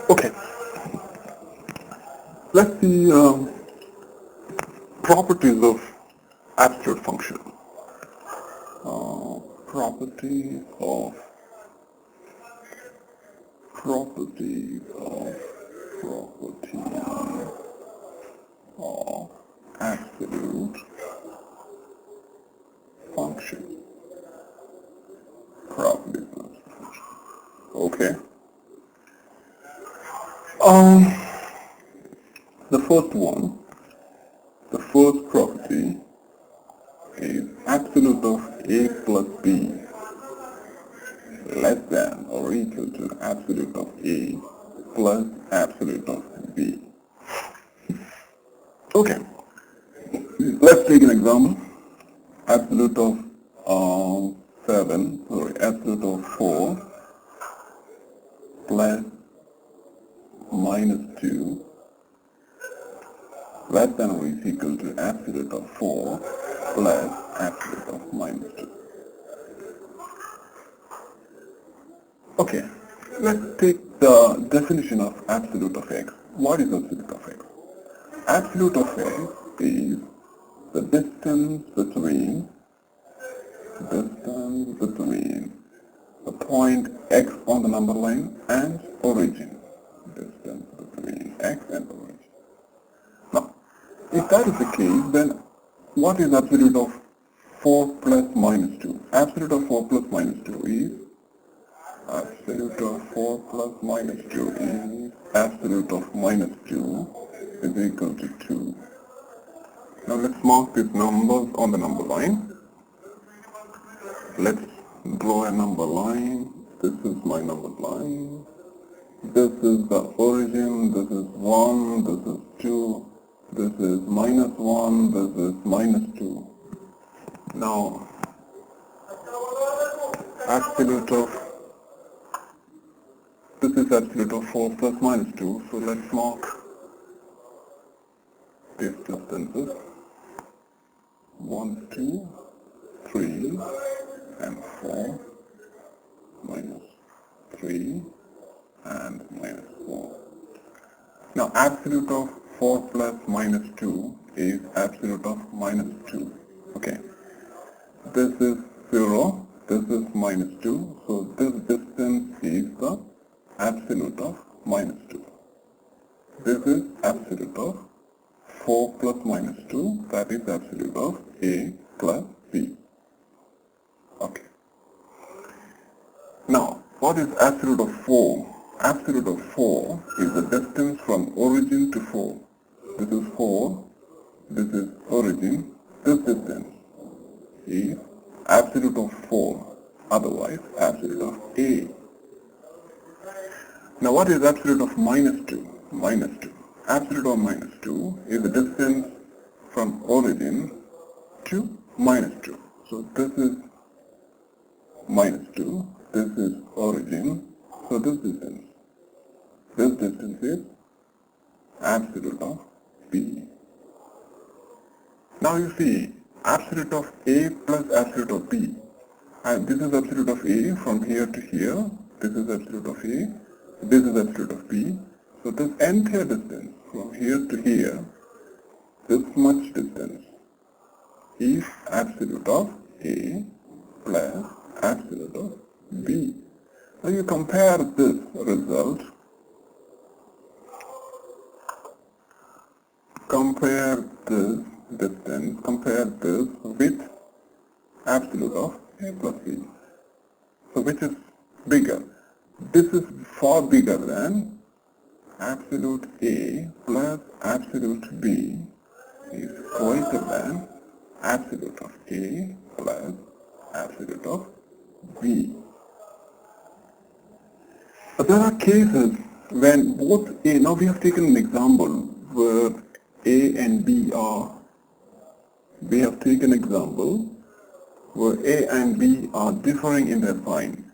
Okay, let's see properties of absolute function. Properties of properties of properties of absolute function. Properties of absolute function. Okay. Um, the first one, the first property is absolute of a plus b less than or equal to absolute of a plus absolute of b. Okay, let's take an example. Absolute of absolute of 4 plus minus 2 less than or is equal to absolute of 4 plus absolute of minus 2. Okay, let's take the definition of absolute of x. What is absolute of x? Absolute of x is the distance between the point x on the number line and origin. Distance between x and origin. Now, if that is the case, then what is absolute of 4 plus minus 2? Absolute of 4 plus minus 2 is absolute of 4 plus minus 2 is absolute of minus 2 is equal to 2. Now let's mark these numbers on the number line. Let's draw a number line. This is my number line. This is the origin. This is 1. This is 2. This is minus 1. This is minus 2. Now, absolute of this is absolute of 4 plus minus 2. So let's mark these distances. 1, 2, 3, and 4, minus 3, and minus 4. Now, absolute of 4 plus minus 2 is absolute of minus 2. Okay. This is 0, this is minus 2, so this distance is the absolute of minus 2. This is absolute of 4 plus minus 2, that is absolute of a plus b. Okay. Now, what is absolute of 4? Absolute of 4 is the distance from origin to 4. This is 4, this is origin, this distance is absolute of 4, otherwise absolute of a. Now what is absolute of minus 2? Minus 2. Absolute of minus 2 is the distance from origin to minus 2. So this is minus 2, this is origin, so this distance is absolute of b. Now you see, absolute of a plus absolute of b. And this is absolute of a from here to here, this is absolute of a, this is absolute of b. So this entire distance from here to here, this much distance is absolute of a plus absolute of b. Now you compare this result, compare this distance, compare this with absolute of a plus b. So which is bigger? This is far bigger than absolute a plus absolute b is greater than absolute of a plus absolute of b. But there are cases when both a, now we have taken an example where a and b are, we have taken an example where a and b are differing in their sign.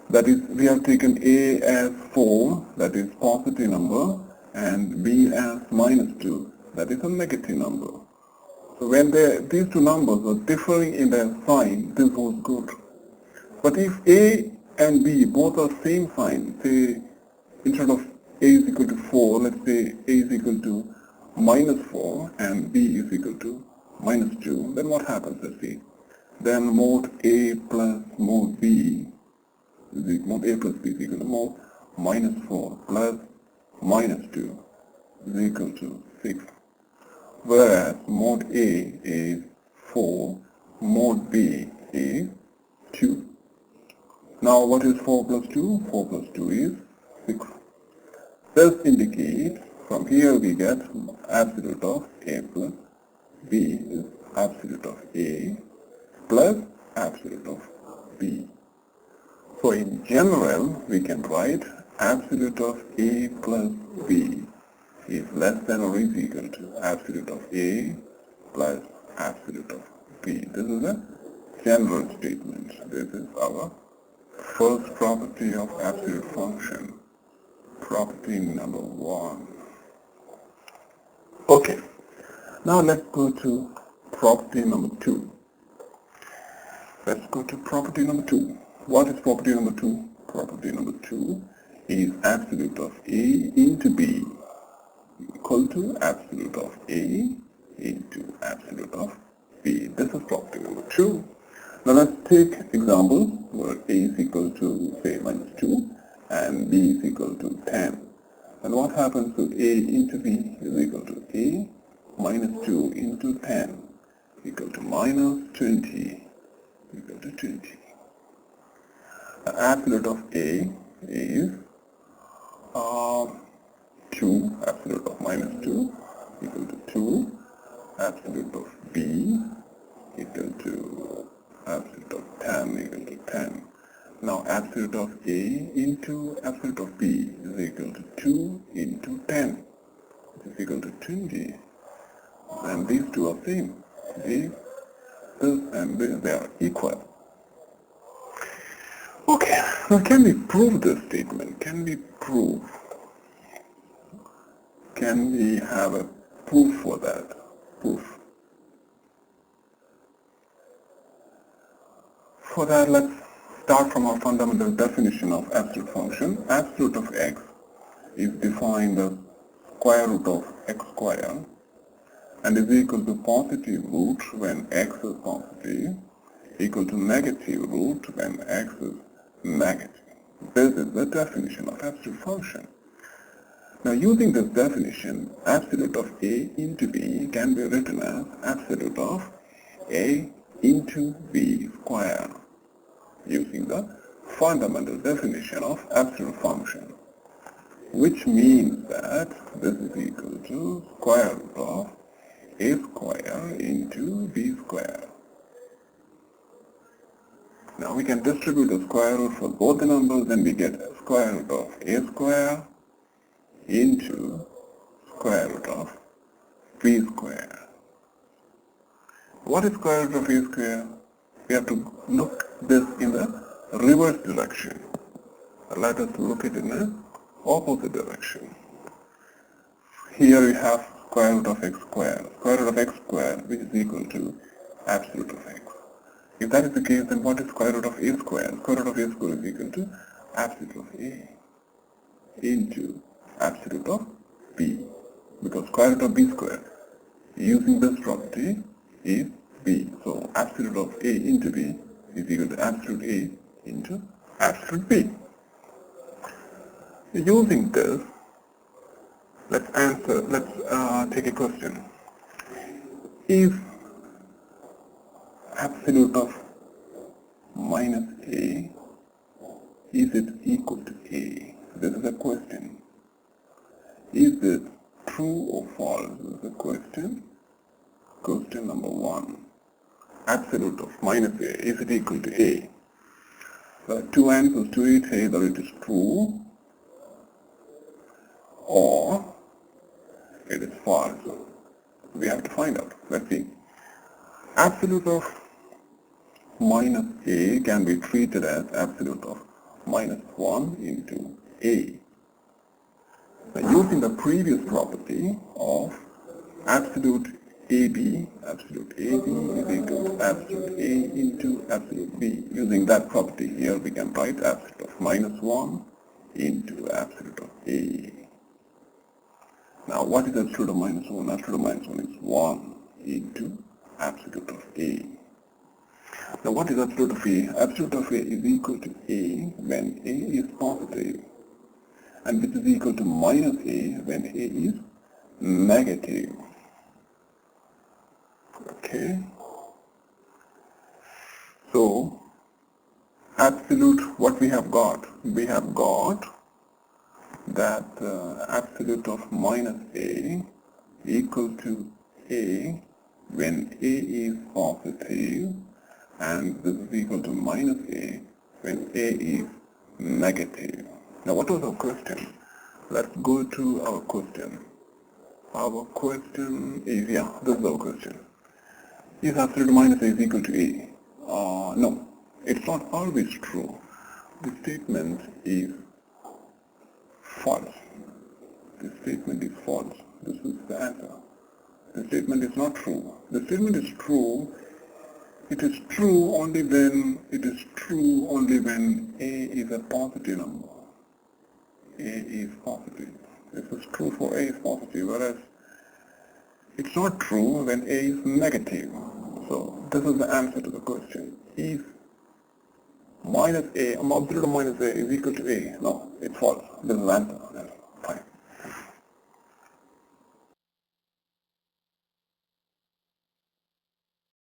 That is, we have taken a as 4, that is positive number, and b as minus 2, that is a negative number. So when these two numbers are differing in their sign, this was good. But if a and b both are same sign, say instead of A is equal to 4, let's say A is equal to minus 4 and B is equal to minus 2, then what happens? Let's see. Then mod A plus mod B is equal, mod A plus B is equal to mod minus 4 plus minus 2 is equal to 6. Whereas mod A is 4, mod B is 2. Now what is 4 plus 2? 4 plus 2 is 6. This indicates, from here we get absolute of A plus B is absolute of A plus absolute of B. So in general, we can write absolute of A plus B is less than or is equal to absolute of A plus absolute of B. This is a general statement. This is our first property of absolute function. Property number 1. Okay, now let's go to property number 2. Let's go to property number 2. What is property number 2? Property number 2 is absolute of A into B equal to absolute of A into absolute of B. This is property number 2. Now let's take example where A is equal to, say, minus 2 and B is equal to 10. And what happens to A into B is equal to A minus 2 into 10 equal to minus 20 equal to 20. The absolute of A is 2, absolute of minus 2 equal to 2, absolute of B equal to absolute of 10 equal to 10. Now absolute of A into absolute of B is equal to 2 into 10, which is equal to 20. And these two are same. This and this, they are equal. Okay, now can we prove this statement? Can we have a proof for that? Proof. For that, let's start from our fundamental definition of absolute function. Absolute of x is defined as square root of x squared and is equal to positive root when x is positive, equal to negative root when x is negative. This is the definition of absolute function. Now using this definition, absolute of A into B can be written as absolute of A into B squared, using the fundamental definition of absolute function, which means that this is equal to square root of A squared into B squared. Now we can distribute the square root for both the numbers and we get square root of A squared into square root of B squared. What is square root of A squared? We have to look this in the reverse direction. Let us look it in the opposite direction. Here we have square root of x squared. Square root of x squared, which is equal to absolute of x. If that is the case, then what is square root of A squared? Square root of A squared is equal to absolute of A into absolute of B, because square root of B squared using this property is B. So absolute of A into B is equal to absolute A into absolute B. Using this, let's take a question. If absolute of minus A, is it equal to A? This is a question. Is it true or false? This is a question. Question number 1. Absolute of minus A, is it equal to A? There are two answers to it. Either it is true or it is false. We have to find out. Let's see. Absolute of minus A can be treated as absolute of minus 1 into A. Now using the previous property of absolute AB is equal to absolute A into absolute B. Using that property here, we can write absolute of minus 1 into absolute of A. Now what is absolute of minus 1? Absolute of minus 1 is 1 into absolute of A. Now what is absolute of A? Absolute of A is equal to A when A is positive, and this is equal to minus A when A is negative. Okay. So absolute, what we have got? We have got that absolute of minus A equal to A when A is positive, and this is equal to minus A when A is negative. Now what was our question? Let's go to our question. Our question is, this is our question. Is absolute minus A is equal to A? No, it's not always true. The statement is false. The statement is false. This is the answer. The statement is not true. The statement is true. It is true only when A is a positive number. A is positive. This is true for A is positive, whereas it's not true when A is negative. So this is the answer to the question. Is minus A, absolute of minus A is equal to A? No, it's false. This is the answer.